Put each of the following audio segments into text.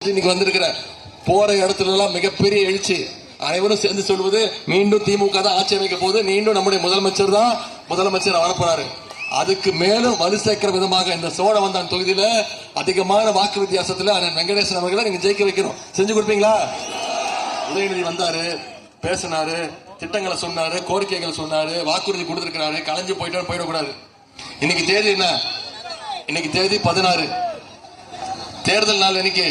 இன்னைக்கு வந்திருக்கிற போற இடத்துல எல்லாம் மிகப்பெரிய எழுச்சி. அனைவரும் சேர்ந்து சொல்வது மீண்டும் திமுக தான் ஆட்சி அமைக்க போது, மீண்டும் நம்முடைய முதலமைச்சர் தான் முதலமைச்சர் வரப்போறாரு. அதுக்கு மேலும் வலு சேர்க்கிற விதமாக இந்த சோழவந்தான் தொகுதியில அதிகமான வாக்கு வித்தியாசத்துல வெங்கடேசன் அவர்களை நீங்க ஜெயிக்க வைக்கணும். செஞ்சு கொடுப்பீங்களா? உதயநிதி வந்தாரு, பேசினாரு, திட்டங்களை சொன்னாரு, கோரிக்கைகள் சொன்னாரு, வாக்குறுதி கொடுத்திருக்கிறாரு. கலைஞ்சு போயிட்டான்னு போயிடக்கூடாது. இன்னைக்கு தேதி என்ன? இன்னைக்கு தேதி 16. தேர்தல் நாள் இன்னைக்கு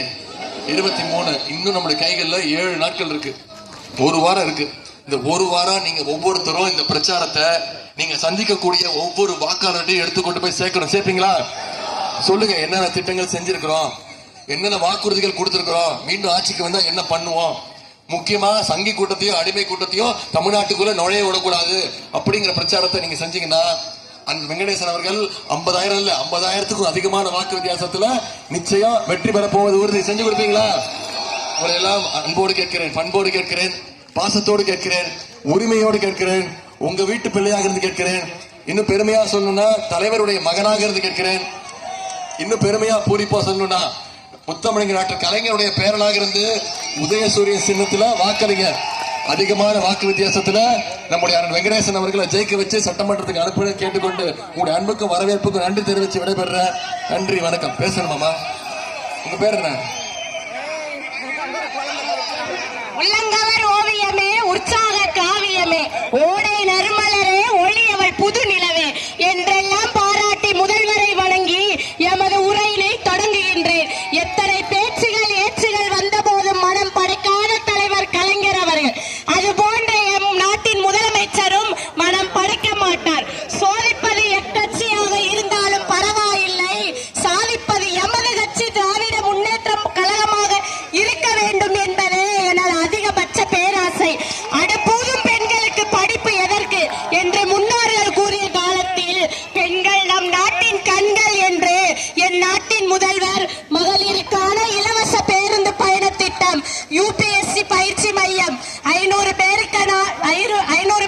23. இன்னும் நம்முடைய கைகள்ல 7 நாட்கள் இருக்கு. ஒரு வாரம் இருக்கு. இந்த ஒரு வாரம் நீங்க ஒவ்வொருத்தரும் இந்த பிரச்சாரத்தை நீங்க சந்திக்கக்கூடிய ஒவ்வொரு வாக்காளர்கிட்டையும் எடுத்துக்கொண்டு போய் சேர்க்கணும். சேர்ப்பீங்களா? சொல்லுங்க, என்னென்ன திட்டங்கள் செஞ்சிருக்கிறோம், என்னென்ன வாக்குறுதிகள் கொடுத்திருக்கிறோம், மீண்டும் ஆட்சிக்கு வந்தா என்ன பண்ணுவோம், முக்கியமா சங்கி கூட்டத்தையும் அடிமை கூட்டத்தையும் தமிழ்நாட்டுக்குள்ள நுழைய விடக்கூடாது அப்படிங்கிற பிரச்சாரத்தை நீங்க செஞ்சீங்கன்னா அந்த வெங்கடேசன் அவர்கள் 50,000 இல்ல 50,000க்கும் அதிகமான வாக்கு வித்தியாசத்துல நிச்சயம் வெற்றி பெற போவது உறுதி. செஞ்சு கொடுப்பீங்களா? உங்களை எல்லாம் அன்போடு கேட்கிறேன், பண்போடு கேட்கிறேன், பாசத்தோடு கேட்கிறேன், உரிமையோடு கேட்கிறேன், உங்க வீட்டு பிள்ளையாக இருந்து கேட்கிறேன். இன்னும் பெருமையா சொல்லணும்னா தலைவருடைய மகனாக இருந்து கேட்கிறேன். இன்னும் பெருமையா பூரிப்பா சொல்லணும்னா முத்தமிழர் டாக்டர் கலைஞருடைய பேரனாக இருந்து உதயசூரியன் சின்னத்துல வாக்களிங்க. அதிகமான வாக்கு வித்தியாசத்துல நம்முடைய அண்ணன் வெங்கடேசன் அவர்களை ஜெயிக்க வச்சு சட்டமன்றத்துக்கு அனுப்ப கேட்டுக்கொண்டு உங்களுடைய அன்புக்கும் வரவேற்புக்கும் நன்றி தெரிவித்து விடைபெற. நன்றி, வணக்கம். பேசணுமாமா? உங்க பேர் என்ன? உள்ளங்கவர் ஓவியமே, உற்சாக காவியமே, ஓடை நறுமலரே, ஒளியவள் புது நிலவே என்றெல்லாம் பாராட்டி முதல்வரை வணங்கி எமது உரையினை தொடங்குகின்றேன். எத்தனை பேச்சுகள் ஏச்சுகள் வந்த போதும் மனம் படைக்காத தலைவர் கலைஞர் அவர்கள் அதுபோன்ற எம் நாட்டின் முதலமைச்சரும் மனம் படைக்க மாட்டார். சோதிப்பது எக்கட்சியாக இருந்தாலும் பரவாயில்லை, சாதிப்பது எமது கட்சி திராவிட முன்னேற்றம் கழகமாக இருக்க வேண்டும் என்பதே எனது அதிகபட்ச பேராசை. அடுப்பூதும் பெண்களுக்கு படிப்பு எதற்கு என்று முன்னோர்கள் கூறிய காலத்தில் பெண்கள் நம் நாட்டின் கண்கள் என்று என் நாட்டின் முதல்வர் மகளிருக்கான இலவச பேருந்து பயண திட்டம், யூபிஎஸ்சி பயிற்சி மையம், 500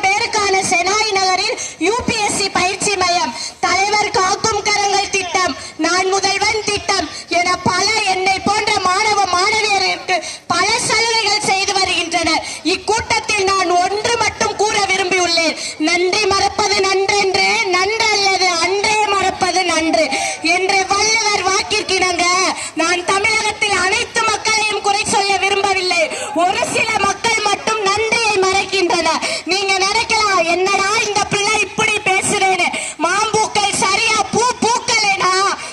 பேருக்கான செனாய் நகரில் யூபிஎஸ்சி பயிற்சி மையம், தலைவர் காக்கும் கரங்கள் திட்டம், நான் முதல்வன் திட்டம் என பல என்னை போன்ற மாணவ மாணவியருக்கு பல சலுகைகள் செய்து வருகின்றனர். இக்கூட்டத்தில் நான் ஒன்று மட்டும் கூற விரும்பியுள்ளேன். நன்றி மறப்பது நன்றென்று, நன்றல்லது அன்றே மறப்பது நன்று என்று வள்ளுவர் வாக்கிற்கிணங்க நான் தமிழகத்தில் அனைத்து மக்களையும் குறை சொல்ல விரும்பவில்லை. ஒரு சில மக்கள் மட்டும் நன்றியை மறைக்கின்றனர். நீங்க நினைக்கலாம், என்னடா இந்த பிள்ளை இப்படி பேசுறேன்னு. மாம்பூக்கள் சரியா பூ பூக்கலைனா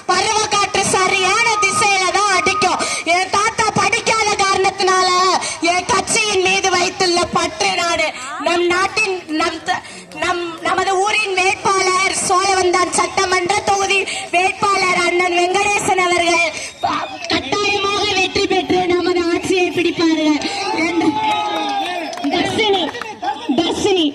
பருவ காற்று சரியான திசையில தான் அடிக்கும். என் தாத்தா படிக்காத காரணத்தினால என் கட்சியின் மீது வைத்துள்ள பற்று நாடு நம் நாட்டின் நமது ஊரின் வேட்பாளர் சோழவந்தான் சட்டமன்ற தொகுதி வேட்பாளர் அண்ணன் வெங்கடேசன் அவர்கள் கட்டாயமாக வெற்றி பெற்று நமது ஆட்சியை பிடிப்பார்கள். தர்ஷினி